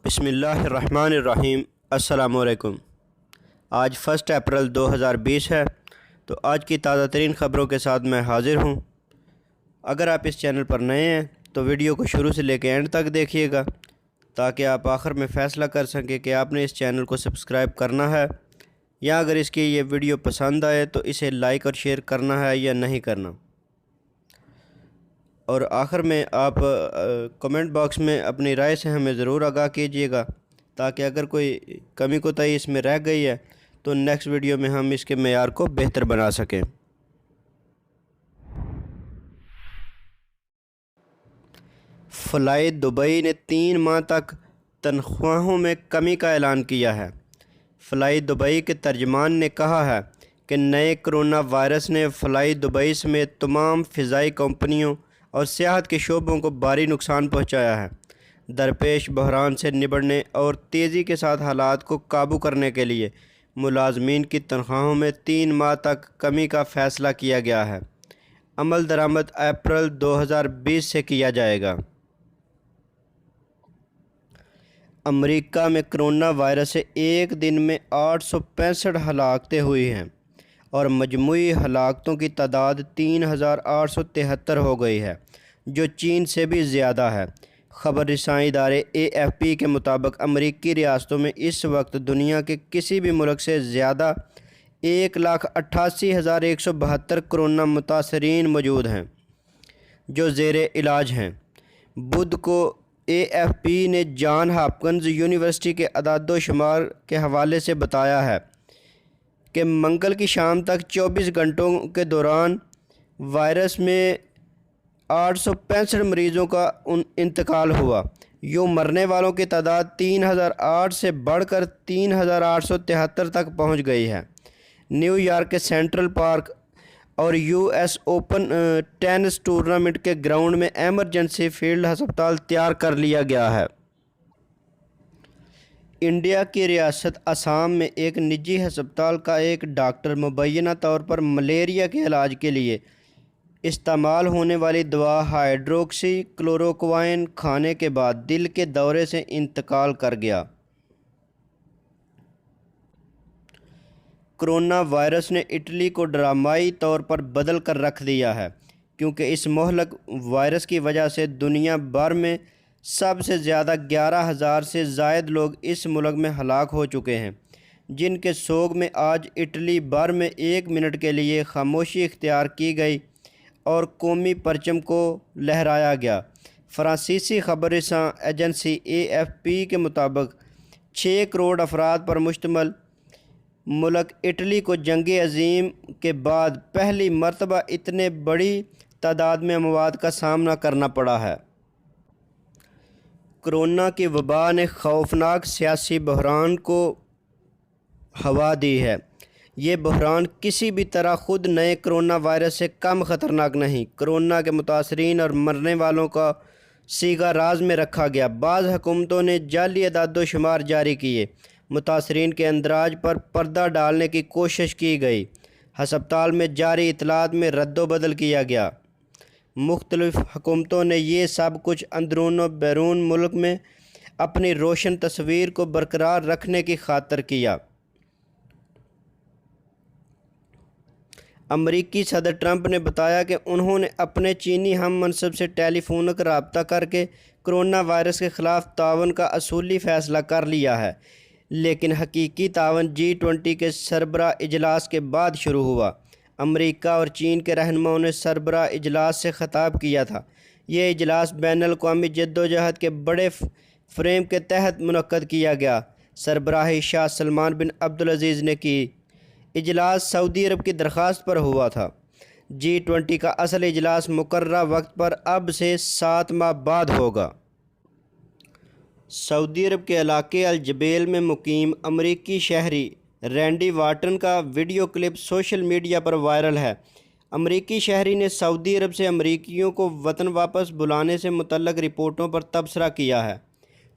بسم اللہ الرحمن الرحیم۔ السلام علیکم۔ آج 1 اپریل 2020 ہے، تو آج کی تازہ ترین خبروں کے ساتھ میں حاضر ہوں۔ اگر آپ اس چینل پر نئے ہیں تو ویڈیو کو شروع سے لے کے اینڈ تک دیکھیے گا تاکہ آپ آخر میں فیصلہ کر سکیں کہ آپ نے اس چینل کو سبسکرائب کرنا ہے یا اگر اس کی یہ ویڈیو پسند آئے تو اسے لائک اور شیئر کرنا ہے یا نہیں کرنا۔ اور آخر میں آپ کمنٹ باکس میں اپنی رائے سے ہمیں ضرور آگاہ کیجیے گا تاکہ اگر کوئی کمی کوتاہی اس میں رہ گئی ہے تو نیکسٹ ویڈیو میں ہم اس کے معیار کو بہتر بنا سکیں۔ فلائی دبئی نے 3 ماہ تک تنخواہوں میں کمی کا اعلان کیا ہے۔ فلائی دبئی کے ترجمان نے کہا ہے کہ نئے کرونا وائرس نے فلائی دبئی سمیت تمام فضائی کمپنیوں اور سیاحت کے شعبوں کو بھاری نقصان پہنچایا ہے۔ درپیش بحران سے نبٹنے اور تیزی کے ساتھ حالات کو قابو کرنے کے لیے ملازمین کی تنخواہوں میں 3 ماہ تک کمی کا فیصلہ کیا گیا ہے۔ عمل درآمد اپریل 2020 سے کیا جائے گا۔ امریکہ میں کرونا وائرس سے ایک دن میں 865 ہلاکتیں ہوئی ہیں اور مجموعی ہلاکتوں کی تعداد 3873 ہو گئی ہے، جو چین سے بھی زیادہ ہے۔ خبر رسائی ادارے AFP کے مطابق امریکی ریاستوں میں اس وقت دنیا کے کسی بھی ملک سے زیادہ 1,88,172 کرونا متاثرین موجود ہیں جو زیر علاج ہیں۔ بدھ کو AFP نے جان ہاپکنز یونیورسٹی کے اعداد و شمار کے حوالے سے بتایا ہے کہ منگل کی شام تک 24 گھنٹوں کے دوران وائرس میں 865 مریضوں کا انتقال ہوا۔ یوں مرنے والوں کی تعداد 3008 سے بڑھ کر 3873 تک پہنچ گئی ہے۔ نیو یارک کے سینٹرل پارک اور US اوپن ٹینس ٹورنامنٹ کے گراؤنڈ میں ایمرجنسی فیلڈ ہسپتال تیار کر لیا گیا ہے۔ انڈیا کی ریاست آسام میں ایک نجی ہسپتال کا ایک ڈاکٹر مبینہ طور پر ملیریا کے علاج کے لیے استعمال ہونے والی دوا ہائیڈروکسی کلوروکوائن کھانے کے بعد دل کے دورے سے انتقال کر گیا۔ کرونا وائرس نے اٹلی کو ڈرامائی طور پر بدل کر رکھ دیا ہے، کیونکہ اس مہلک وائرس کی وجہ سے دنیا بھر میں سب سے زیادہ 11,000 سے زائد لوگ اس ملک میں ہلاک ہو چکے ہیں، جن کے سوگ میں آج اٹلی بھر میں 1 منٹ کے لیے خاموشی اختیار کی گئی اور قومی پرچم کو لہرایا گیا۔ فرانسیسی خبر رساں ایجنسی AFP کے مطابق 6 کروڑ افراد پر مشتمل ملک اٹلی کو جنگ عظیم کے بعد پہلی مرتبہ اتنے بڑی تعداد میں اموات کا سامنا کرنا پڑا ہے۔ کرونا کی وبا نے خوفناک سیاسی بحران کو ہوا دی ہے۔ یہ بحران کسی بھی طرح خود نئے کرونا وائرس سے کم خطرناک نہیں۔ کرونا کے متاثرین اور مرنے والوں کا سیگا راز میں رکھا گیا۔ بعض حکومتوں نے جعلی اعداد و شمار جاری کیے۔ متاثرین کے اندراج پر پردہ ڈالنے کی کوشش کی گئی۔ ہسپتال میں جاری اطلاعات میں رد و بدل کیا گیا۔ مختلف حکومتوں نے یہ سب کچھ اندرون و بیرون ملک میں اپنی روشن تصویر کو برقرار رکھنے کی خاطر کیا۔ امریکی صدر ٹرمپ نے بتایا کہ انہوں نے اپنے چینی ہم منصب سے ٹیلی فونک رابطہ کر کے کرونا وائرس کے خلاف تعاون کا اصولی فیصلہ کر لیا ہے، لیکن حقیقی تعاون G20 کے سربراہ اجلاس کے بعد شروع ہوا۔ امریکہ اور چین کے رہنماؤں نے سربراہ اجلاس سے خطاب کیا تھا۔ یہ اجلاس بین الاقوامی جدوجہد کے بڑے فریم کے تحت منعقد کیا گیا۔ سربراہی شاہ سلمان بن عبدالعزیز نے کی۔ اجلاس سعودی عرب کی درخواست پر ہوا تھا۔ G20 کا اصل اجلاس مقررہ وقت پر اب سے 7 ماہ بعد ہوگا۔ سعودی عرب کے علاقے الجبیل میں مقیم امریکی شہری رینڈی وارٹن کا ویڈیو کلپ سوشل میڈیا پر وائرل ہے۔ امریکی شہری نے سعودی عرب سے امریکیوں کو وطن واپس بلانے سے متعلق رپورٹوں پر تبصرہ کیا ہے۔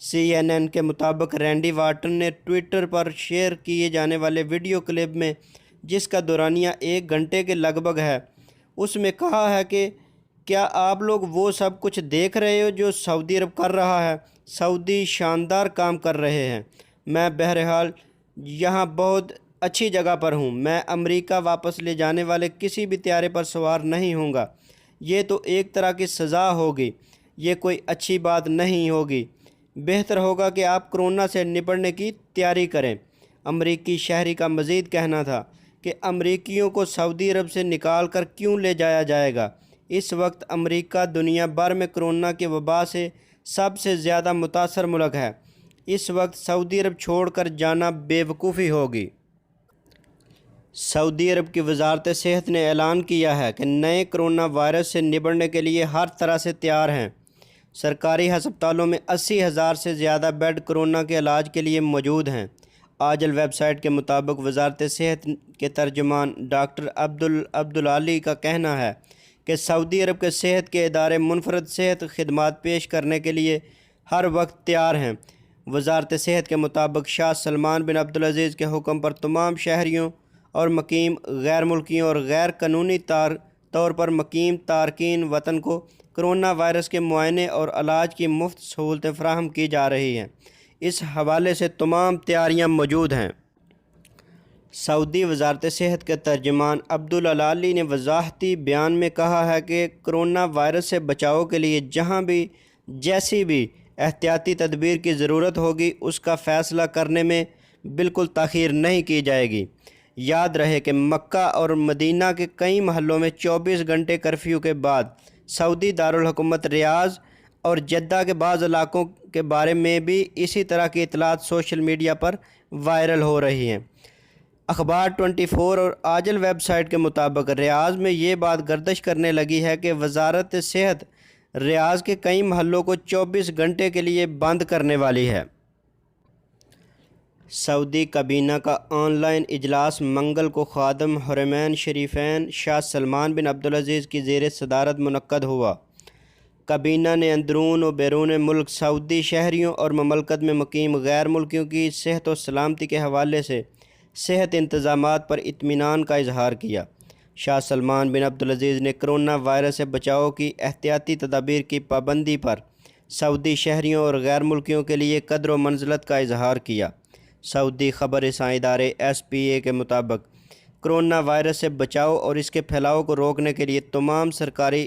CNN کے مطابق رینڈی وارٹن نے ٹویٹر پر شیئر کیے جانے والے ویڈیو کلپ میں، جس کا دورانیہ 1 گھنٹے کے لگ بھگ ہے، اس میں کہا ہے کہ کیا آپ لوگ وہ سب کچھ دیکھ رہے ہو جو سعودی عرب کر رہا ہے؟ سعودی شاندار کام کر رہے ہیں۔ میں بہرحال یہاں بہت اچھی جگہ پر ہوں۔ میں امریکہ واپس لے جانے والے کسی بھی طیارے پر سوار نہیں ہوں گا۔ یہ تو ایک طرح کی سزا ہوگی، یہ کوئی اچھی بات نہیں ہوگی۔ بہتر ہوگا کہ آپ کرونا سے نپٹنے کی تیاری کریں۔ امریکی شہری کا مزید کہنا تھا کہ امریکیوں کو سعودی عرب سے نکال کر کیوں لے جایا جائے گا؟ اس وقت امریکہ دنیا بھر میں کرونا کی وبا سے سب سے زیادہ متاثر ملک ہے۔ اس وقت سعودی عرب چھوڑ کر جانا بے وقوفی ہوگی۔ سعودی عرب کی وزارت صحت نے اعلان کیا ہے کہ نئے کرونا وائرس سے نپٹنے کے لیے ہر طرح سے تیار ہیں۔ سرکاری ہسپتالوں میں 80,000 سے زیادہ بیڈ کرونا کے علاج کے لیے موجود ہیں۔ آجل ویب سائٹ کے مطابق وزارت صحت کے ترجمان ڈاکٹر عبدالعالی کا کہنا ہے کہ سعودی عرب کے صحت کے ادارے منفرد صحت خدمات پیش کرنے کے لیے ہر وقت تیار ہیں۔ وزارت صحت کے مطابق شاہ سلمان بن عبدالعزیز کے حکم پر تمام شہریوں اور مقیم غیر ملکیوں اور غیر قانونی طور پر مقیم تارکین وطن کو کرونا وائرس کے معائنے اور علاج کی مفت سہولتیں فراہم کی جا رہی ہیں۔ اس حوالے سے تمام تیاریاں موجود ہیں۔ سعودی وزارت صحت کے ترجمان عبدالعالی نے وضاحتی بیان میں کہا ہے کہ کرونا وائرس سے بچاؤ کے لیے جہاں بھی جیسی بھی احتیاطی تدبیر کی ضرورت ہوگی اس کا فیصلہ کرنے میں بالکل تاخیر نہیں کی جائے گی۔ یاد رہے کہ مکہ اور مدینہ کے کئی محلوں میں 24 گھنٹے کرفیو کے بعد سعودی دارالحکومت ریاض اور جدہ کے بعض علاقوں کے بارے میں بھی اسی طرح کی اطلاعات سوشل میڈیا پر وائرل ہو رہی ہیں۔ اخبار 24 اور آجل ویب سائٹ کے مطابق ریاض میں یہ بات گردش کرنے لگی ہے کہ وزارت صحت ریاض کے کئی محلوں کو 24 گھنٹے کے لیے بند کرنے والی ہے۔ سعودی کابینہ کا آن لائن اجلاس منگل کو خادم حرمین شریفین شاہ سلمان بن عبدالعزیز کی زیر صدارت منعقد ہوا۔ کابینہ نے اندرون و بیرون ملک سعودی شہریوں اور مملکت میں مقیم غیر ملکیوں کی صحت و سلامتی کے حوالے سے صحت انتظامات پر اطمینان کا اظہار کیا۔ شاہ سلمان بن عبدالعزیز نے کرونا وائرس سے بچاؤ کی احتیاطی تدابیر کی پابندی پر سعودی شہریوں اور غیر ملکیوں کے لیے قدر و منزلت کا اظہار کیا۔ سعودی خبر رساں ادارے SPA کے مطابق کرونا وائرس سے بچاؤ اور اس کے پھیلاؤ کو روکنے کے لیے تمام سرکاری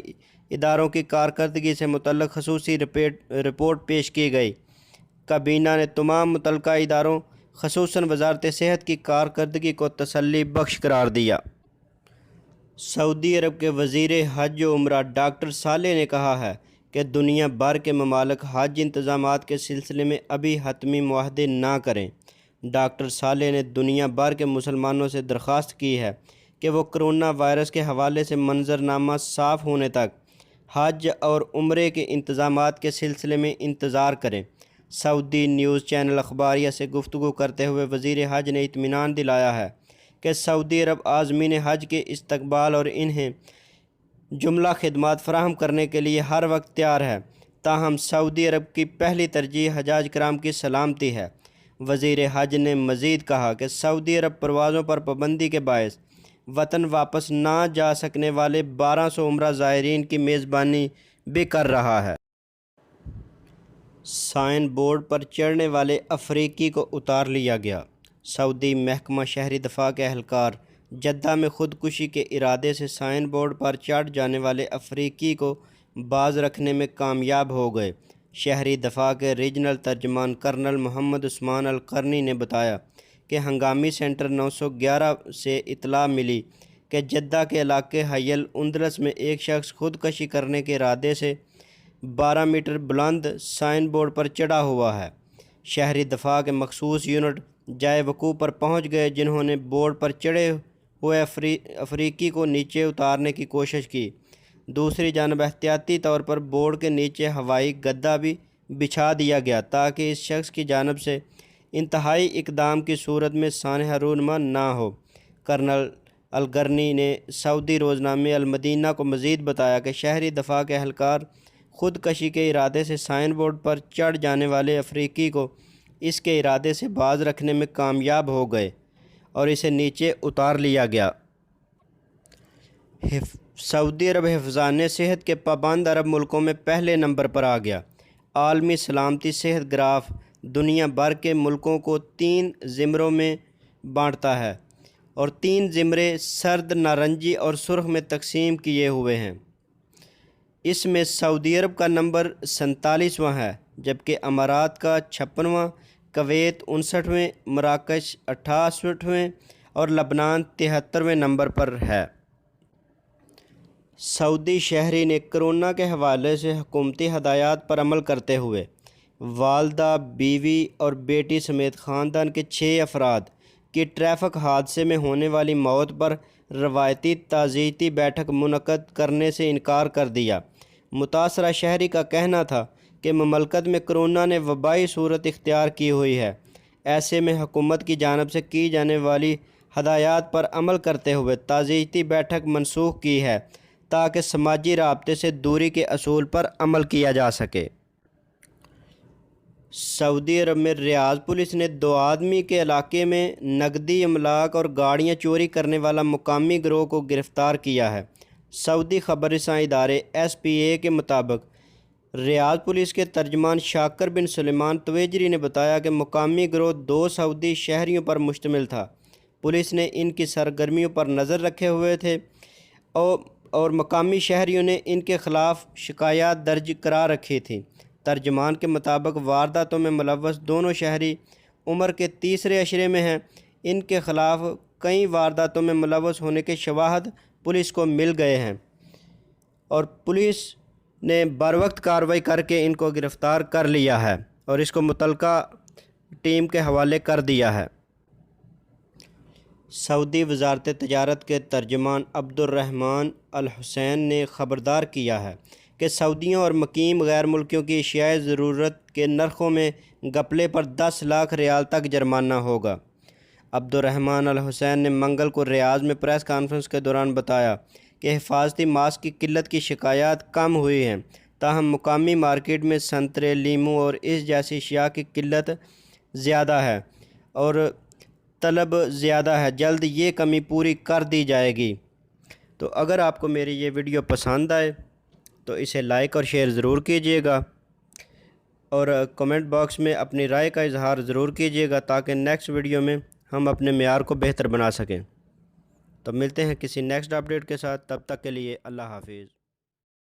اداروں کی کارکردگی سے متعلق خصوصی رپورٹ پیش کی گئی۔ کابینہ نے تمام متعلقہ اداروں خصوصاً وزارت صحت کی کارکردگی کو تسلی بخش قرار دیا۔ سعودی عرب کے وزیر حج و عمرہ ڈاکٹر صالح نے کہا ہے کہ دنیا بھر کے ممالک حج انتظامات کے سلسلے میں ابھی حتمی معاہدے نہ کریں۔ ڈاکٹر صالح نے دنیا بھر کے مسلمانوں سے درخواست کی ہے کہ وہ کرونا وائرس کے حوالے سے منظرنامہ صاف ہونے تک حج اور عمرے کے انتظامات کے سلسلے میں انتظار کریں۔ سعودی نیوز چینل اخباریہ سے گفتگو کرتے ہوئے وزیر حج نے اطمینان دلایا ہے کہ سعودی عرب عازمین حج کے استقبال اور انہیں جملہ خدمات فراہم کرنے کے لیے ہر وقت تیار ہے۔ تاہم سعودی عرب کی پہلی ترجیح حجاج کرام کی سلامتی ہے۔ وزیر حج نے مزید کہا کہ سعودی عرب پروازوں پر پابندی کے باعث وطن واپس نہ جا سکنے والے 1200 عمرہ زائرین کی میزبانی بھی کر رہا ہے۔ سائن بورڈ پر چڑھنے والے افریقی کو اتار لیا گیا۔ سعودی محکمہ شہری دفاع کے اہلکار جدہ میں خودکشی کے ارادے سے سائن بورڈ پر چڑھ جانے والے افریقی کو باز رکھنے میں کامیاب ہو گئے۔ شہری دفاع کے ریجنل ترجمان کرنل محمد عثمان القرنی نے بتایا کہ ہنگامی سینٹر 911 سے اطلاع ملی کہ جدہ کے علاقے حی الاندلس میں ایک شخص خودکشی کرنے کے ارادے سے 12 میٹر بلند سائن بورڈ پر چڑھا ہوا ہے۔ شہری دفاع کے مخصوص یونٹ جائے وقوع پر پہنچ گئے جنہوں نے بورڈ پر چڑھے ہوئے افریقی کو نیچے اتارنے کی کوشش کی۔ دوسری جانب احتیاطی طور پر بورڈ کے نیچے ہوائی گدہ بھی بچھا دیا گیا تاکہ اس شخص کی جانب سے انتہائی اقدام کی صورت میں سانحہ رونما نہ ہو۔ کرنل القرنی نے سعودی روزنامے المدینہ کو مزید بتایا کہ شہری دفاع کے اہلکار خودکشی کے ارادے سے سائن بورڈ پر چڑھ جانے والے افریقی کو اس کے ارادے سے باز رکھنے میں کامیاب ہو گئے اور اسے نیچے اتار لیا گیا۔ سعودی عرب حفظان صحت کے پابند عرب ملکوں میں پہلے نمبر پر آ گیا۔ عالمی سلامتی صحت گراف دنیا بھر کے ملکوں کو 3 زمروں میں بانٹتا ہے اور 3 زمرے سرد، نارنجی اور سرخ میں تقسیم کیے ہوئے ہیں۔ اس میں سعودی عرب کا نمبر 47واں ہے، جبکہ امارات کا 56واں، کویت 59ویں، مراکش 68ویں اور لبنان 73ویں نمبر پر ہے۔ سعودی شہری نے کرونا کے حوالے سے حکومتی ہدایات پر عمل کرتے ہوئے والدہ، بیوی اور بیٹی سمیت خاندان کے 6 افراد کی ٹریفک حادثے میں ہونے والی موت پر روایتی تعزیتی بیٹھک منعقد کرنے سے انکار کر دیا۔ متاثرہ شہری کا کہنا تھا کہ مملکت میں کرونا نے وبائی صورت اختیار کی ہوئی ہے، ایسے میں حکومت کی جانب سے کی جانے والی ہدایات پر عمل کرتے ہوئے تعزیتی بیٹھک منسوخ کی ہے تاکہ سماجی رابطے سے دوری کے اصول پر عمل کیا جا سکے۔ سعودی عرب میں ریاض پولیس نے 2 آدمی کے علاقے میں نقدی املاک اور گاڑیاں چوری کرنے والا مقامی گروہ کو گرفتار کیا ہے۔ سعودی خبر رساں ادارے SPA کے مطابق ریاض پولیس کے ترجمان شاکر بن سلیمان تویجری نے بتایا کہ مقامی گروہ 2 سعودی شہریوں پر مشتمل تھا۔ پولیس نے ان کی سرگرمیوں پر نظر رکھے ہوئے تھے اور مقامی شہریوں نے ان کے خلاف شکایات درج کرا رکھی تھیں۔ ترجمان کے مطابق وارداتوں میں ملوث دونوں شہری عمر کے تیسرے عشرے میں ہیں۔ ان کے خلاف کئی وارداتوں میں ملوث ہونے کے شواہد پولیس کو مل گئے ہیں اور پولیس نے بروقت کارروائی کر کے ان کو گرفتار کر لیا ہے اور اس کو متعلقہ ٹیم کے حوالے کر دیا ہے۔ سعودی وزارت تجارت کے ترجمان عبدالرحمن الحسین نے خبردار کیا ہے کہ سعودیوں اور مقیم غیر ملکیوں کی اشیاء ضرورت کے نرخوں میں گھپلے پر 10 لاکھ ریال تک جرمانہ ہوگا۔ عبدالرحمن الحسین نے منگل کو ریاض میں پریس کانفرنس کے دوران بتایا کہ حفاظتی ماسک کی قلت کی شکایات کم ہوئی ہیں، تاہم مقامی مارکیٹ میں سنترے، لیموں اور اس جیسی اشیاء کی قلت زیادہ ہے اور طلب زیادہ ہے۔ جلد یہ کمی پوری کر دی جائے گی۔ تو اگر آپ کو میری یہ ویڈیو پسند آئے تو اسے لائک اور شیئر ضرور کیجیے گا اور کمنٹ باکس میں اپنی رائے کا اظہار ضرور کیجیے گا تاکہ نیکسٹ ویڈیو میں ہم اپنے معیار کو بہتر بنا سکیں۔ تو ملتے ہیں کسی نیکسٹ اپڈیٹ کے ساتھ، تب تک کے لیے اللہ حافظ۔